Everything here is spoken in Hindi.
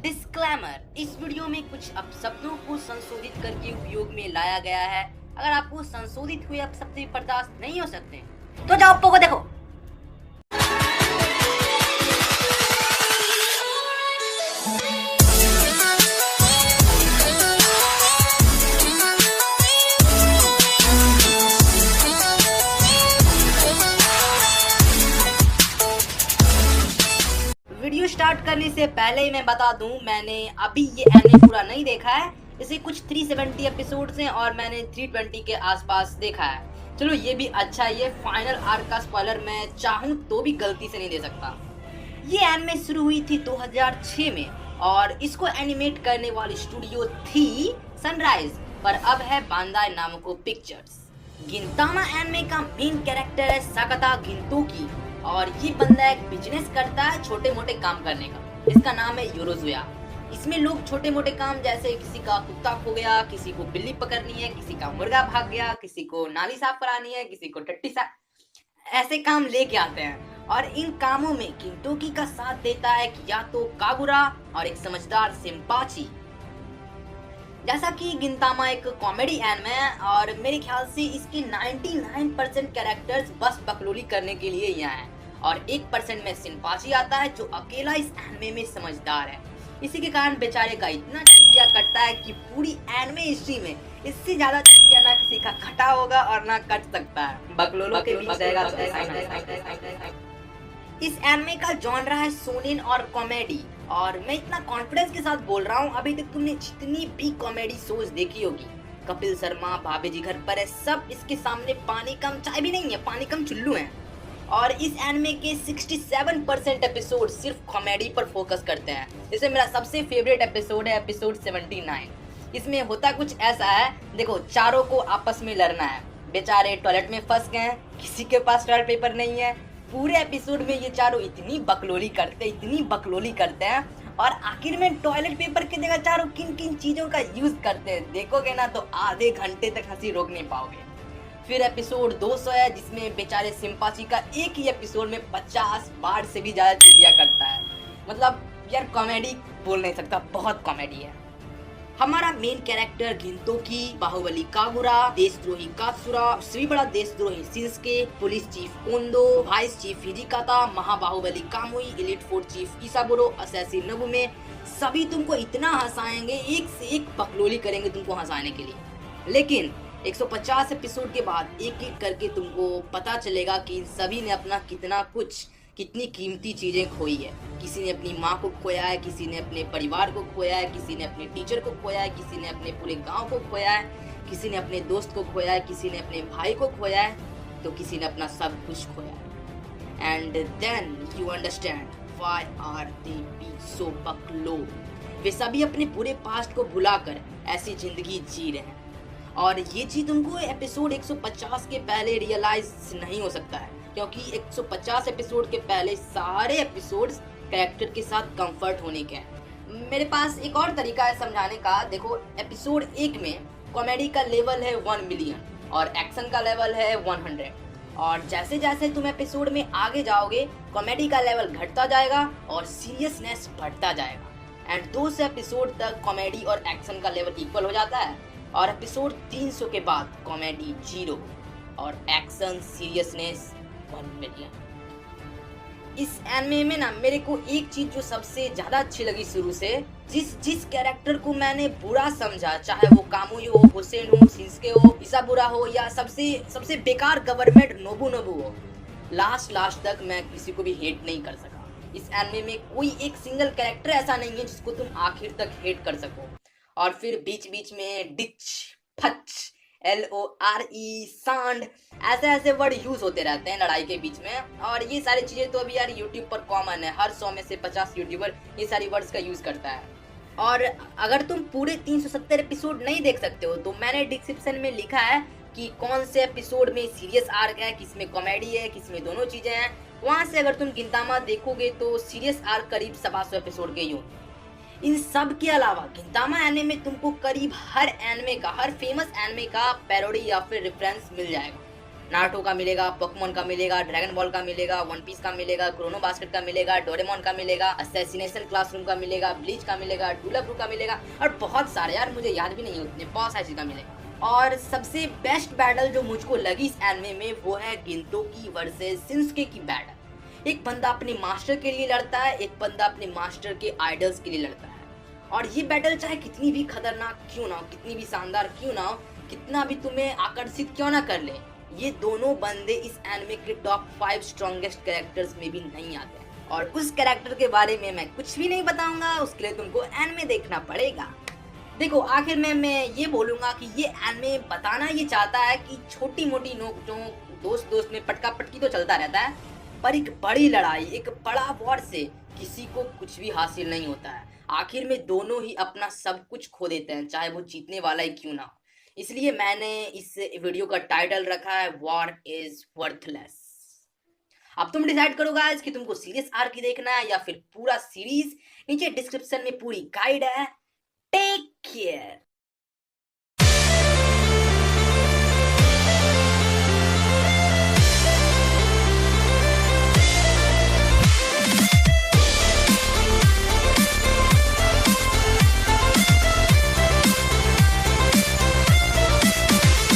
डिस्क्लेमर, इस वीडियो में कुछ अपशब्दों को संशोधित करके उपयोग में लाया गया है। अगर आपको संशोधित हुए अपशब्द बर्दाश्त नहीं हो सकते तो जाओ पोगो देखो। वीडियो स्टार्ट करने से पहले ही मैं बता दूं, मैंने अभी ये एनिमे पूरा नहीं देखा है। इसे कुछ 370 एपिसोड्स हैं और मैंने 320 के आसपास देखा है। चलो ये भी अच्छा है, ये फाइनल आर्क का स्पॉइलर मैं चाहूं तो भी गलती से नहीं दे सकता। ये एनिमे शुरू हुई थी 2006 में और इसको एनिमेट करने वाली स्टूडियो थी सनराइज, पर अब है बांदाई नामको पिक्चर्स। गिंतामा एनिमे का मेन कैरेक्टर है साकाता गिंतोकी और ये बंदा एक बिजनेस करता है छोटे मोटे काम करने का। इसका नाम है योरोजुया। इसमें लोग छोटे मोटे काम जैसे किसी का कुत्ता खो गया, किसी को बिल्ली पकड़नी है, किसी का मुर्गा भाग गया, किसी को नाली साफ करानी है, किसी को टट्टी साफ, ऐसे काम लेके आते हैं। और इन कामों में गिंतोकी का साथ देता है कि या तो कागुरा और एक समझदार सिंपाची। जैसा कि गिंतामा एक कॉमेडी एनिमे है और मेरे ख्याल से इसके 99% कैरेक्टर्स बस बकलोली करने के लिए यहाँ हैं और 1% में सिंपाची आता है जो अकेला इस एनिमे में समझदार है। इसी के कारण बेचारे का इतना चुतिया कटता है कि पूरी एनिमे हिस्ट्री में इससे ज्यादा चुतिया ना किसी का कटा होगा और ना कट सकता है। बकलोलों के बीच रहेगा। इस एनिमे का जॉनरा है शोनेन और कॉमेडी और मैं इतना कॉन्फिडेंस के साथ बोल रहा हूँ, अभी तक तुमने जितनी भी कॉमेडी शोज देखी होगी, कपिल शर्मा, भाभी जी घर पर है, सब इसके सामने पानी कम चाय भी नहीं है, पानी कम चुल्लू है। और इस एनिमे के 67% एपिसोड सिर्फ कॉमेडी पर फोकस करते हैं। इसमें मेरा सबसे फेवरेट एपिसोड है एपिसोड 79। इसमें होता कुछ ऐसा है, देखो चारों को आपस में लड़ना है, बेचारे टॉयलेट में फंस गए हैं, किसी के पास टॉयलेट पेपर नहीं है। पूरे एपिसोड में ये चारों इतनी बकलोली करते हैं और आखिर में टॉयलेट पेपर की जगह चारों किन किन चीजों का यूज करते हैं देखोगे ना तो आधे घंटे तक हंसी रोक नहीं पाओगे। फिर एपिसोड 200 है जिसमें बेचारे सिंपाची का एक ही एपिसोड में 50 बार से भी ज्यादा चुतिया करता है। मतलब यार कॉमेडी बोल नहीं सकता, बहुत कॉमेडी है। हमारा मेन कैरेक्टर गिंतोकी, बाहुबली कागुरा, देशद्रोही कात्सुरा, सबसे बड़ा देशद्रोही Shinsuke, police chief Kondo, vice chief Hijikata, महाबाहुबली Kamui, elite force chief Isaburo, assassin Nobume, सभी तुमको इतना हंसाएंगे, एक से एक बकलोली करेंगे तुमको हंसाने के लिए। लेकिन 150 एपिसोड के बाद एक एक करके तुमको पता चलेगा कि इन सभी ने अपना कितनी कीमती चीजें खोई है। किसी ने अपनी माँ को खोया है, किसी ने अपने परिवार को खोया है, किसी ने अपने टीचर को खोया है, किसी ने अपने पूरे गांव को खोया है, किसी ने अपने दोस्त को खोया है, किसी ने अपने भाई को खोया है, तो किसी ने अपना सब कुछ खोया है। And then you understand why are they be so बकलो। वे सभी अपने पूरे पास्ट को भुलाकर ऐसी जिंदगी जी रहे हैं और ये चीज तुमको एपिसोड 150 के पहले रियलाइज नहीं हो सकता है, क्योंकि 150 एपिसोड के पहले सारे एपिसोड्स कैरेक्टर के साथ कंफर्ट होने के हैं। मेरे पास एक और तरीका है समझाने का। देखो एपिसोड 1 में कॉमेडी का लेवल है 1 मिलियन और एक्शन का लेवल है 100 और जैसे जैसे तुम एपिसोड में आगे जाओगे कॉमेडी का लेवल घटता जाएगा और सीरियसनेस बढ़ता जाएगा। एंड 200 एपिसोड तक कॉमेडी और एक्शन का लेवल इक्वल हो जाता है और एपिसोड 300 के बाद कॉमेडी 0 और एक्शन सीरियसनेस 1 मिलियन। इस एनिमे में ना मेरे को एक चीज जो सबसे ज्यादा अच्छी लगी शुरू से, जिस कैरेक्टर को मैंने बुरा समझा, चाहे वो कामुई हो, हुसैन हो, शिंसके हो, इसाबुरा हो या सबसे बेकार गवर्नमेंट नोबुनोबु हो, लास्ट तक मैं किसी को भी हेट नहीं कर सका। इस एनिमे में कोई एक सिंगल कैरेक्टर ऐसा नहीं है जिसको तुम आखिर तक हेट कर सको। और फिर बीच बीच में डिच, फच, LORE, सांड, ऐसे वर्ड यूज होते रहते हैं लड़ाई के बीच में। और ये सारी चीजें तो अभी यार यूट्यूब पर कॉमन है, हर 100 में से 50 यूट्यूबर ये सारी वर्ड्स का यूज करता है। और अगर तुम पूरे 370 एपिसोड नहीं देख सकते हो तो मैंने डिस्क्रिप्शन में लिखा है कि कौन से एपिसोड में सीरियस आर्क है, किसमें कॉमेडी है, किसमें दोनों चीजें हैं। वहां से अगर तुम गिंतामा देखोगे तो सीरियस आर्क करीब 700 एपिसोड के ही होंगे। इन सब के अलावा गिंतामा एनिमे में तुमको करीब हर फेमस एनिमे का पैरोडी या फिर रेफरेंस मिल जाएगा। नारुतो का मिलेगा, पोकेमोन का मिलेगा, ड्रैगन बॉल का मिलेगा, वन पीस का मिलेगा, क्रोनो बास्केट का मिलेगा, डोरेमोन का मिलेगा, असैसिनेशन क्लासरूम का मिलेगा, ब्लीच का मिलेगा, डुलाब्रू का मिलेगा और बहुत सारे, यार मुझे याद भी नहीं है उतने, बहुत सारी चीज का मिलेगा। और सबसे बेस्ट बैटल जो मुझको लगी इस एनिमे में वो है गिंतोकी वर्सेस शिंसुके की बैटल। एक बंदा अपने मास्टर के लिए लड़ता है, एक बंदा अपने मास्टर के आइडल्स के लिए लड़ता है। और ये बैटल चाहे कितनी भी खतरनाक क्यों ना हो, कितनी भी शानदार क्यों ना हो, कितना भी तुम्हें आकर्षित क्यों ना कर ले, ये दोनों बंदे इस एनिमे के टॉप 5 स्ट्रॉन्गेस्ट कैरेक्टर्स में भी नहीं आते। और उस कैरेक्टर के बारे में मैं कुछ भी नहीं बताऊंगा, उसके लिए तुमको एनिमे देखना पड़ेगा। देखो आखिर में मैं ये बोलूंगा कि ये एनिमे बताना ये चाहता है कि छोटी मोटी नोक-झोंक, दोस्त दोस्त में पटका पटकी तो चलता रहता है, पर एक बड़ी लड़ाई, एक बड़ा वॉर से किसी को कुछ भी हासिल नहीं होता है। आखिर में दोनों ही अपना सब कुछ खो देते हैं, चाहे वो जीतने वाला ही क्यों ना हो। इसलिए मैंने इस वीडियो का टाइटल रखा है वॉर इज वर्थलेस। अब तुम डिसाइड करो गाइस कि तुमको सीरियस आर्क ही देखना है या फिर पूरा सीरीज। नीचे डिस्क्रिप्शन में पूरी गाइड है। Take care.